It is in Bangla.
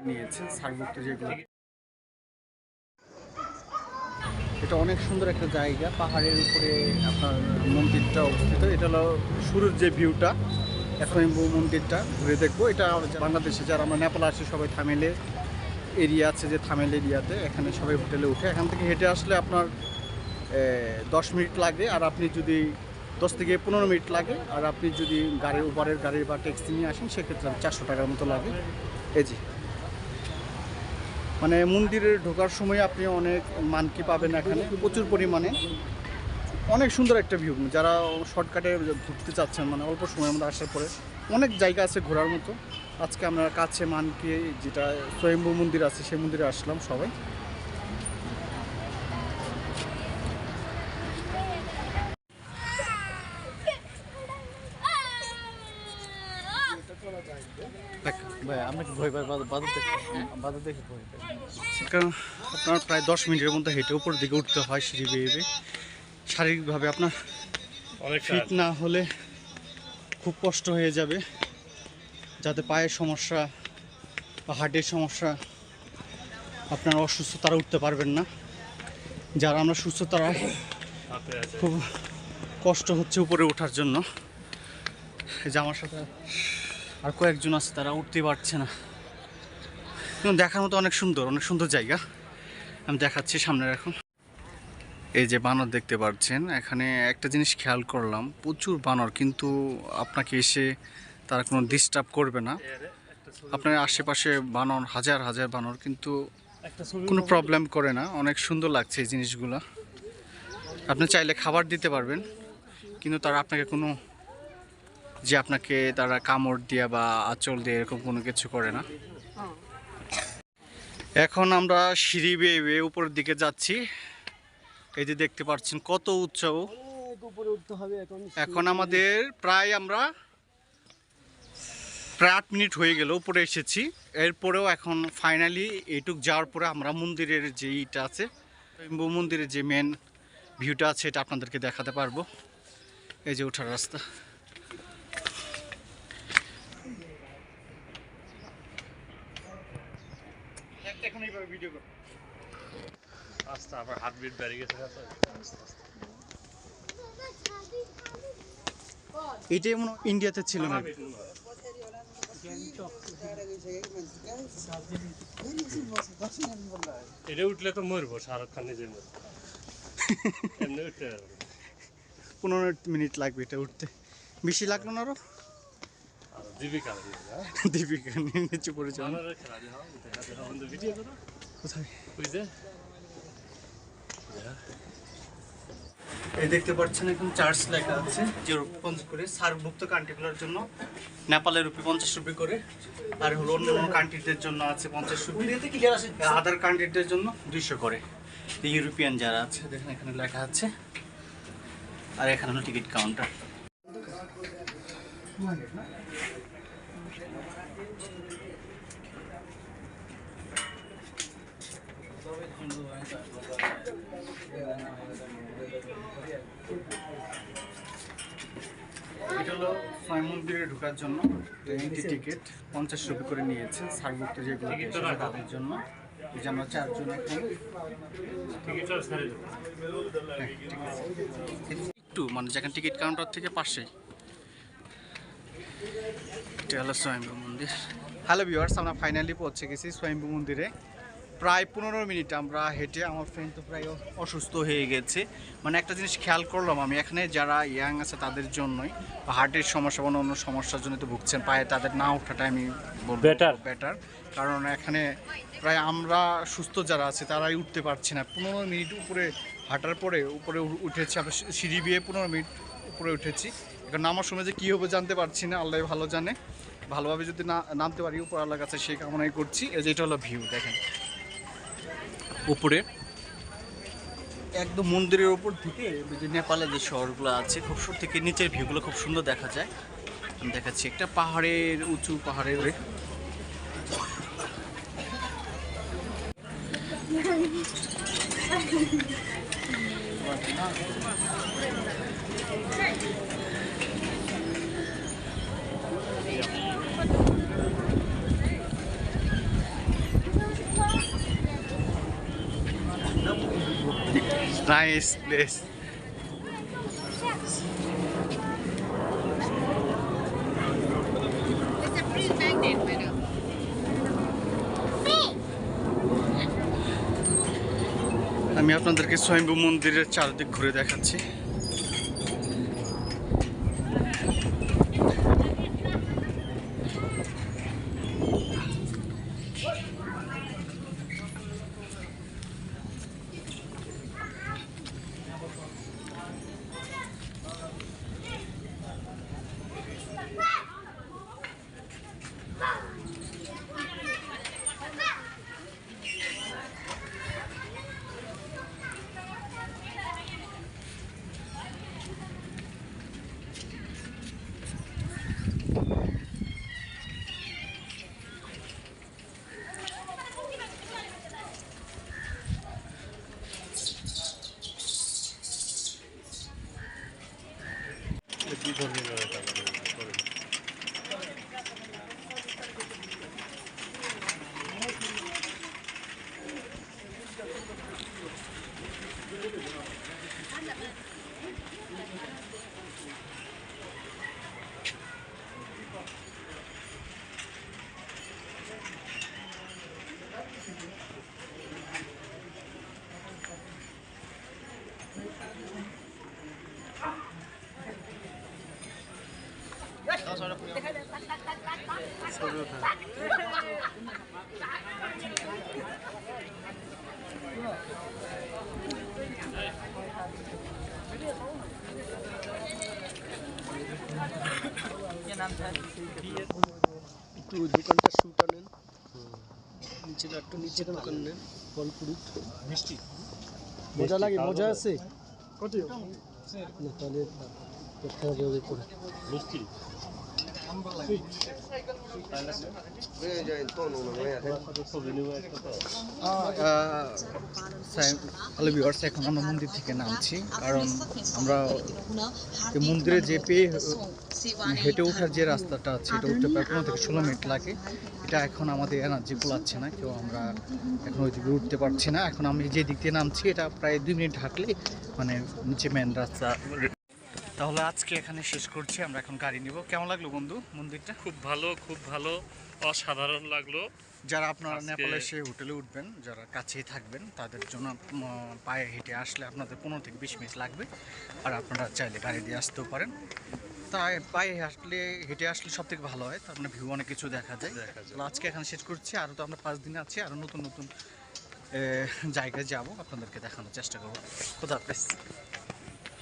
নিয়েছে সারভুক্ত যেগুলো। এটা অনেক সুন্দর একটা জায়গা, পাহাড়ের উপরে আপনার মন্দিরটা অবস্থিত। এটা হলো শুরুর যে ভিউটা, স্বয়ম্ভু মন্দিরটা ঘুরে দেখবো। এটা বাংলাদেশে যারা আমরা নেপালে আসি সবাই থামেলে এরিয়া আছে, যে থামেল এরিয়াতে এখানে সবাই হোটেলে উঠে। এখান থেকে হেঁটে আসলে আপনার 10 মিনিট লাগে, আর আপনি যদি 10 থেকে 15 মিনিট লাগে। আর আপনি যদি উবারের গাড়ি বা ট্যাক্সি নিয়ে আসেন সেক্ষেত্রে 400 টাকার মতো লাগে। এই যে মানে মন্দিরে ঢোকার সময় আপনি অনেক মানকি পাবেন এখানে প্রচুর পরিমাণে। অনেক সুন্দর একটা ভিউ। যারা শর্টকাটে ঘুরতে চাচ্ছেন, মানে অল্প সময় আমরা আসার পরে অনেক জায়গা আছে ঘোরার মতো। আজকে আমরা কাছে মানকি যেটা স্বয়ম্ভু মন্দির আছে সেই মন্দিরে আসলাম সবাই। আপনার প্রায় 10 মিনিটের মধ্যে হেঁটে উপর দিকে উঠতে হয় সিঁড়ি বেয়ে। শারীরিকভাবে আপনার ফিট না হলে খুব কষ্ট হয়ে যাবে, যাতে পায়ের সমস্যা বা হার্টের সমস্যা, আপনার অসুস্থ তারা উঠতে পারবেন না। যারা আমরা সুস্থ তারা খুব কষ্ট হচ্ছে উপরে ওঠার জন্য। যে আমার সাথে আর কয়েকজন আছে তারা উঠতে পারছে না। কিন্তু দেখার মতো অনেক সুন্দর জায়গা। আমি দেখাচ্ছি সামনে। এখন এই যে বানর দেখতে পাচ্ছেন, এখানে একটা জিনিস খেয়াল করলাম, প্রচুর বানর, কিন্তু আপনাকে এসে তারা কোনো ডিস্টার্ব করবে না। আপনার আশেপাশে বানর হাজার হাজার বানর, কিন্তু কোনো প্রবলেম করে না। অনেক সুন্দর লাগছে এই জিনিসগুলো। আপনি চাইলে খাবার দিতে পারবেন, কিন্তু তারা আপনাকে কোনো যে আপনাকে তারা কামড় দিয়া বা আঁচল দিয়ে এরকম কোনো কিছু করে না। এখন আমরা সিঁড়ি বেয়ে উপরের দিকে যাচ্ছি। এই যে দেখতে পাচ্ছেন কত উচ্চ। এখন আমাদের প্রায় 8 মিনিট হয়ে গেল উপরে এসেছি। এরপরেও এখন ফাইনালি এইটুক যাওয়ার পরে আমরা মন্দিরের যে ইটা আছে, স্বয়ম্ভু মন্দিরের যে মেন ভিউটা আছে এটা আপনাদেরকে দেখাতে পারবো। এই যে ওঠার রাস্তা। এটাই মনে ইন্ডিয়াতে ছিল না। এটা উঠলে তো মরবো, শাহরুখ খান নিজের মতো। 15 মিনিট লাগবে এটা উঠতে, বেশি লাগলো না। আরো দীপিকা নিচে পড়ে যান। কোথায় এই দেখতে পাচ্ছেন এখন চার্জ লেখা আছে, যে রুপি করে সার্কভুক্ত কান্ট্রিগুলোর জন্য নেপালের রুপি 50 রুপি করে, আর হলো অন্য কান্ট্রিদের জন্য আছে 50 রুপি, আদার কান্ট্রিদের জন্য 200 করে। ইউরোপিয়ান যারা আছে দেখেন এখানে লেখা আছে। আর এখানে হলো টিকিট কাউন্টার। এটা হলো স্বয়ং মন্দিরে ঢোকার জন্য এন্ট্রি টিকিট 50 রুপি করে নিয়েছে সার্কভুক্ত যেগুলো তাদের জন্য। এই যে আমরা 4 জন এখানে একটু মানে যেখানে টিকিট কাউন্টার থেকে পাশে। এটা হলো স্বয়ম্ভু মন্দির। হ্যালো ভিউয়ার্স, আমরা ফাইনালি পৌঁছে গেছি স্বয়ম্ভু মন্দিরে। প্রায় 15 মিনিট আমরা হেঁটে। আমার ফ্রেন্ড তো প্রায় অসুস্থ হয়ে গেছে। মানে একটা জিনিস খেয়াল করলাম আমি, এখানে যারা ইয়াং আছে তাদের জন্যই, হার্টের সমস্যা বা অন্য সমস্যার জন্য তো ভুগছেন, পায়ে তাদের না ওঠাটা আমি বলবো বেটার। কারণ এখানে প্রায় আমরা সুস্থ যারা আছে তারাই উঠতে পারছি না। 15 মিনিট উপরে হাঁটার পরে উপরে উঠেছি, আমরা সিঁড়ি বেয়ে 15 মিনিট উপরে উঠেছি। এখন নামার সময় যে কী হবে জানতে পারছি না, আল্লাহ ভালো জানে। ভালোভাবে যদি নামতে পারি উপর আল্লাহর কাছে সেই কামনাই করছি। এই যে এটা হলো ভিউ, দেখেন উপরে একদম মন্দিরের উপর থেকে যে নেপালের যে শহরগুলো আছে খুব সুন্দর, থেকে নিচের ভিউগুলো খুব সুন্দর দেখা যায়। আমি দেখাচ্ছি একটা পাহাড়ের উঁচু পাহাড়ের nice place. It's a free magnet, madam. আমি আপনাদেরকে স্বয়ম্ভু মন্দিরের চারদিক ঘুরে দেখাচ্ছি। কি ধরনের এটা করে একটু দোকানটা শুটা নেন, নিচেটা একটু নিচে দোকান নেন, ফলপুরি মিষ্টি মজা লাগে, মজা আছে কত না তাহলে কথা যাবে করে মিষ্টি হ্যালো ভিউয়ার্স, এখন আমরা মন্দির থেকে নামছি, কারণ আমরা এই মন্দিরে যে পেয়ে হেঁটে ওঠার যে রাস্তাটা আছে এটা উঠতে প্রায় 15 থেকে 16 মিনিট লাগে। এটা এখন আমাদের এনার্জি কুলাচ্ছে না, কেউ আমরা এখন ওই দিকে উঠতে পারছি না। এখন আমি যে দিক দিয়ে নামছি এটা প্রায় 2 মিনিট হাঁটলে মানে নিচে মেন রাস্তা। তাহলে আজকে এখানে শেষ করছি, আমরা এখন গাড়ি নিব। কেমন লাগলো বন্ধু মন্দিরটা? খুব ভালো, অসাধারণ লাগলো। যারা আপনারা নেপালে এসে হোটেলে উঠবেন, যারা কাছেই থাকবেন, তাদের জন্য পায়ে হেঁটে আসলে আপনাদের 15 থেকে 20 মিনিট লাগবে। আর আপনারা চাইলে গাড়ি দিয়ে আসতেও পারেন। তাই পায়ে হেঁটে আসলে সব থেকে ভালো হয়, তার মানে ভিউ অনেক কিছু দেখা যায়। তাহলে আজকে এখানে শেষ করছি, আরও তো আমরা 5 দিনে আছি, আরও নতুন নতুন জায়গায় যাব, আপনাদেরকে দেখানোর চেষ্টা করবো। খোদা হাফেজ।